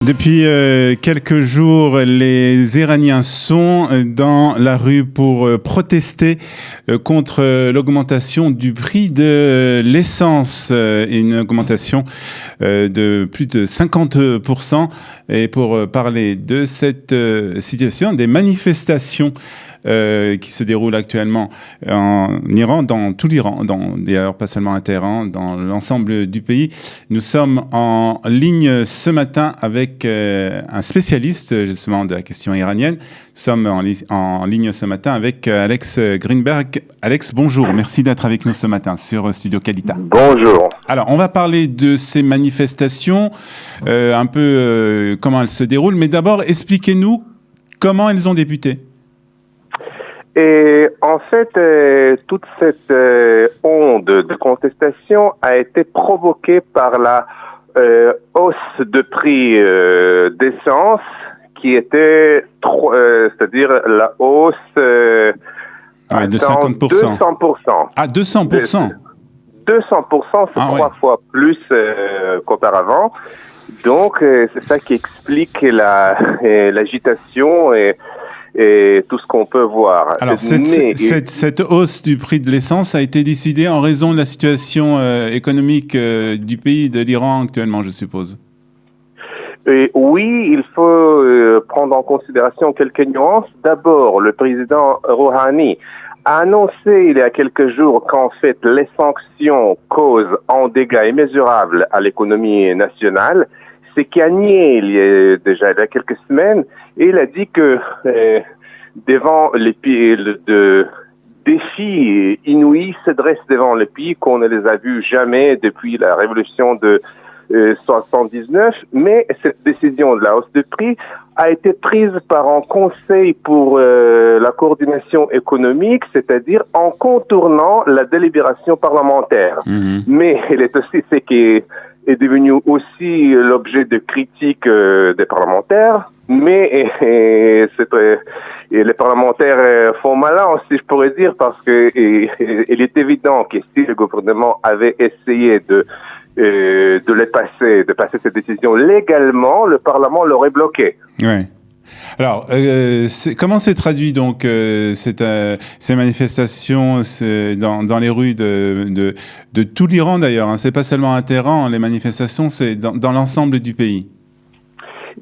Depuis quelques jours, les Iraniens sont dans la rue pour protester contre l'augmentation du prix de l'essence, une augmentation de plus de 50%. Et pour parler de cette situation, des manifestations qui se déroulent actuellement en Iran, dans tout l'Iran, d'ailleurs pas seulement à Téhéran, dans l'ensemble du pays. Nous sommes en ligne ce matin avec un spécialiste justement de la question iranienne. Nous sommes en ligne ce matin avec Alex Greenberg. Alex, bonjour, merci d'être avec nous ce matin sur Studio Kalita. Bonjour. Alors, on va parler de ces manifestations, un peu comment elles se déroulent, mais d'abord, expliquez-nous comment elles ont débuté. Et en fait, toute cette onde de contestation a été provoquée par la hausse de prix d'essence qui était, c'est-à-dire la hausse de 50%. 200%. Ah, 200%. 200%, c'est trois fois plus qu'auparavant. Donc, c'est ça qui explique l'agitation et tout ce qu'on peut voir. Alors, cette hausse du prix de l'essence a été décidée en raison de la situation économique du pays, de l'Iran actuellement, je suppose. Oui, il faut prendre en considération quelques nuances. D'abord, le président Rouhani a annoncé il y a quelques jours qu'en fait, les sanctions causent un dégât immesurable à l'économie nationale. C'est qu'il a nié il y a quelques semaines, et il a dit que devant les pays de défis inouïs se dressent devant les pays qu'on ne les a vus jamais depuis la révolution de 79, mais cette décision de la hausse de prix a été prise par un conseil pour la coordination économique, c'est-à-dire en contournant la délibération parlementaire. Mais elle est aussi ce qui est devenu aussi l'objet de critiques des parlementaires, mais les parlementaires font malin aussi, je pourrais dire, parce que il est évident que si le gouvernement avait essayé de passer cette décision légalement, le Parlement l'aurait bloqué. Oui. Alors, comment s'est traduit donc ces manifestations dans les rues de tout l'Iran d'ailleurs, hein. C'est pas seulement à Téhéran, les manifestations, c'est dans l'ensemble du pays.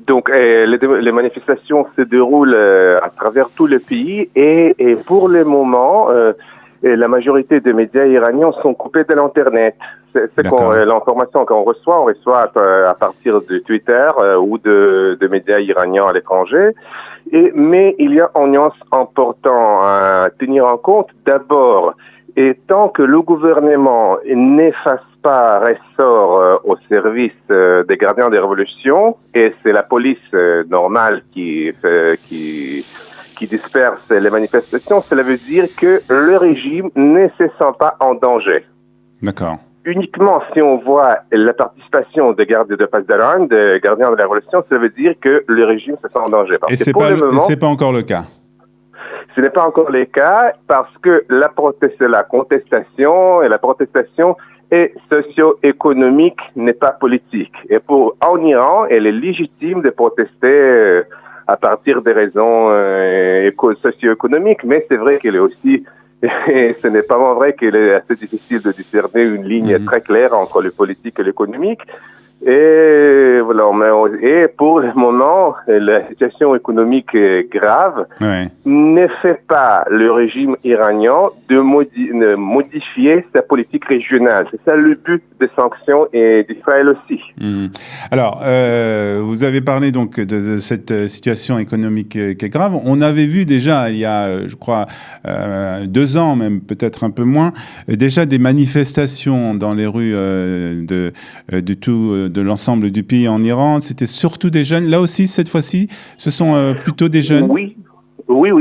Donc, les manifestations se déroulent à travers tout le pays et pour le moment, la majorité des médias iraniens sont coupés de l'Internet. C'est l'information qu'on reçoit, on reçoit à partir de Twitter ou de médias iraniens à l'étranger. Mais il y a une nuance importante à tenir en compte. D'abord, et tant que le gouvernement n'efface pas ressort au service des gardiens des révolutions, et c'est la police normale qui disperse les manifestations, cela veut dire que le régime ne se sent pas en danger. D'accord. Uniquement si on voit la participation des gardiens de Pasdaran, des gardiens de la révolution, cela veut dire que le régime se sent en danger. Et c'est pas encore le cas. Ce n'est pas encore le cas parce que la contestation est socio-économique, n'est pas politique. Et en Iran, elle est légitime de protester à partir des raisons socio-économiques, mais c'est vrai qu'elle est aussi, ce n'est pas vrai qu'elle est assez difficile de discerner une ligne très claire entre le politique et l'économique. Et voilà, et pour le moment, la situation économique est grave. Ne fait pas le régime iranien de modifier sa politique régionale. C'est ça le but des sanctions et d'Israël aussi. Alors, vous avez parlé donc de cette situation économique qui est grave. On avait vu déjà, il y a, je crois, 2 ans, même peut-être un peu moins, déjà des manifestations dans les rues de l'ensemble du pays en Iran. C'était surtout des jeunes. Là aussi, cette fois-ci, ce sont plutôt des jeunes. Oui. En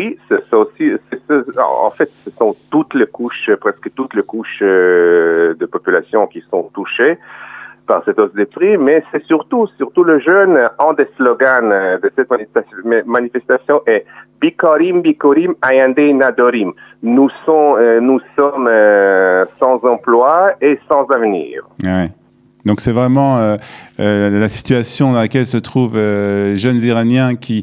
fait, ce sont presque toutes les couches de population qui sont touchées par cette hausse des prix, mais c'est surtout le jeune. Un des slogans de cette manifestation est Bikarim, Bikorim, Ayande Nadorim. Nous sommes sans emploi et sans avenir. Ouais. Donc c'est vraiment la situation dans laquelle se trouvent jeunes Iraniens qui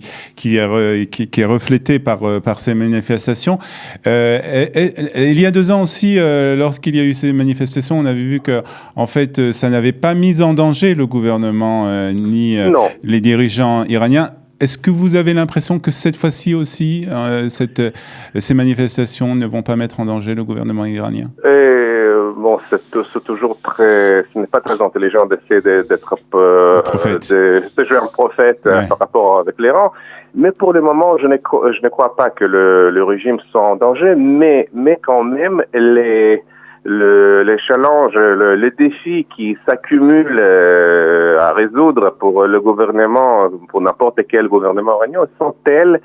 est reflétée par ces manifestations. Il y a 2 ans aussi, lorsqu'il y a eu ces manifestations, on avait vu que en fait ça n'avait pas mis en danger le gouvernement ni les dirigeants iraniens. Est-ce que vous avez l'impression que cette fois-ci aussi, ces manifestations ne vont pas mettre en danger le gouvernement iranien? Bon, c'est toujours ce n'est pas très intelligent d'essayer d'être de jouer un prophète par rapport avec l'Iran. Mais pour le moment, je ne crois pas que le régime soit en danger, mais quand même les challenges, les défis qui s'accumulent à résoudre pour le gouvernement, pour n'importe quel gouvernement iranien, sont tels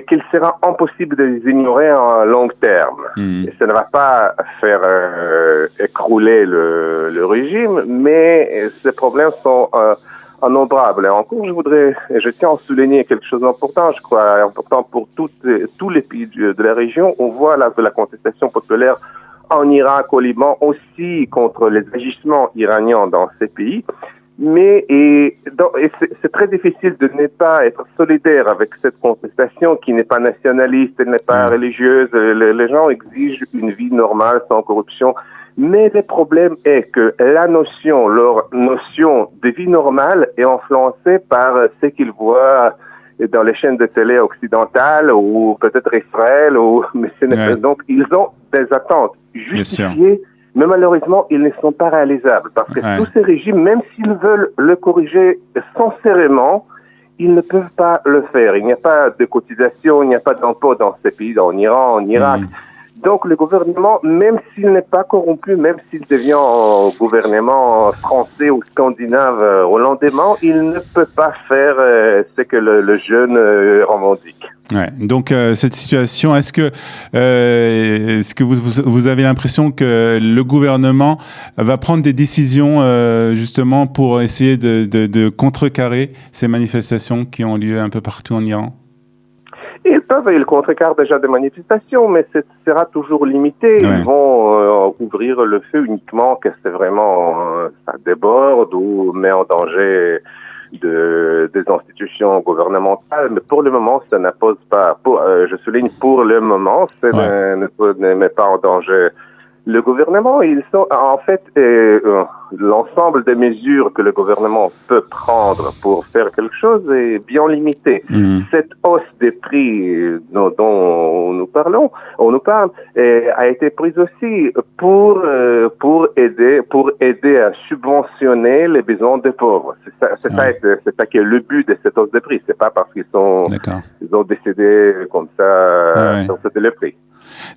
qu'il sera impossible de les ignorer à long terme. Et ça ne va pas faire écrouler le régime, mais ces problèmes sont innombrables. Et encore, je tiens à souligner quelque chose d'important, je crois, important pour tous les pays de la région. On voit la contestation populaire en Irak, au Liban, aussi contre les agissements iraniens dans ces pays. Mais c'est très difficile de ne pas être solidaire avec cette contestation qui n'est pas nationaliste, elle n'est pas religieuse. Les gens exigent une vie normale sans corruption. Mais le problème est que leur notion de vie normale est influencée par ce qu'ils voient dans les chaînes de télé occidentales ou peut-être Israël. Donc, ils ont des attentes justifiées, mais malheureusement, ils ne sont pas réalisables. Parce que tous ces régimes, même s'ils veulent le corriger sincèrement, ils ne peuvent pas le faire. Il n'y a pas de cotisation, il n'y a pas d'impôt dans ces pays, en Iran, en Irak. Donc, le gouvernement, même s'il n'est pas corrompu, même s'il devient un gouvernement français ou scandinave hollandais, il ne peut pas faire ce que le jeune revendique. Ouais. Donc, cette situation, est-ce que vous avez l'impression que le gouvernement va prendre des décisions justement pour essayer de contrecarrer ces manifestations qui ont lieu un peu partout en Iran? Ils contrecarrent déjà des manifestations, mais ce sera toujours limité. Ils vont ouvrir le feu uniquement que c'est vraiment ça déborde ou met en danger des institutions gouvernementales. Mais pour le moment, ça n'impose pas. Je souligne pour le moment, ça ne met pas en danger le gouvernement. Ils sont en fait l'ensemble des mesures que le gouvernement peut prendre pour faire quelque chose est bien limité. Cette hausse des prix dont on nous parle a été prise aussi pour aider à subventionner les besoins des pauvres. C'est ça qui est le but de cette hausse des prix. C'est pas parce qu'ils ont décidé comme ça c'était le prix.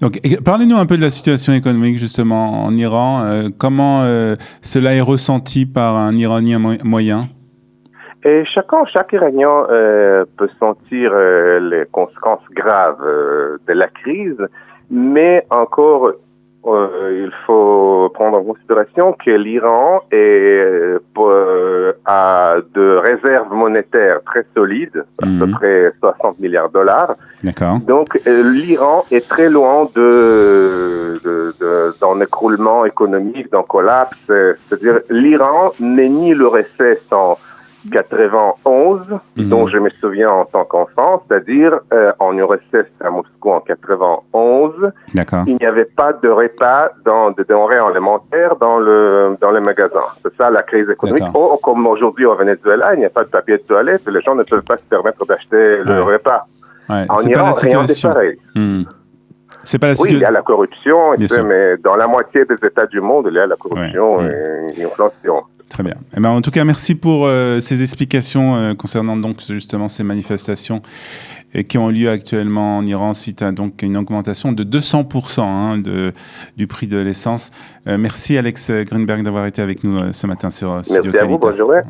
Donc, parlez-nous un peu de la situation économique justement en Iran. Comment cela est ressenti par un Iranien moyen? Et chaque Iranien peut sentir les conséquences graves de la crise, mais encore il faut prendre en considération que l'Iran a de réserves monétaires très solides, à peu près 60 milliards de dollars. D'accord. Donc l'Iran est très loin d'un écroulement économique, d'un collapse. C'est-à-dire l'Iran n'est ni l'URSS en 91, dont je me souviens en tant qu'enfant, c'est-à-dire en URSS à Moscou en 91, il n'y avait pas de repas de denrées alimentaires dans les magasins. C'est ça la crise économique. Comme aujourd'hui au Venezuela, il n'y a pas de papier de toilette, les gens ne peuvent pas se permettre d'acheter le repas. En Iran, rien de pareil. C'est pas la situation. Oui, il y a la corruption, mais dans la moitié des États du monde, il y a la corruption et l'inflation. Très bien. Eh ben, en tout cas, merci pour ces explications concernant donc justement ces manifestations qui ont lieu actuellement en Iran suite à donc une augmentation de 200% du prix de l'essence. Merci Alex Greenberg d'avoir été avec nous ce matin sur Studio Qualité. Merci à vous, bonne journée.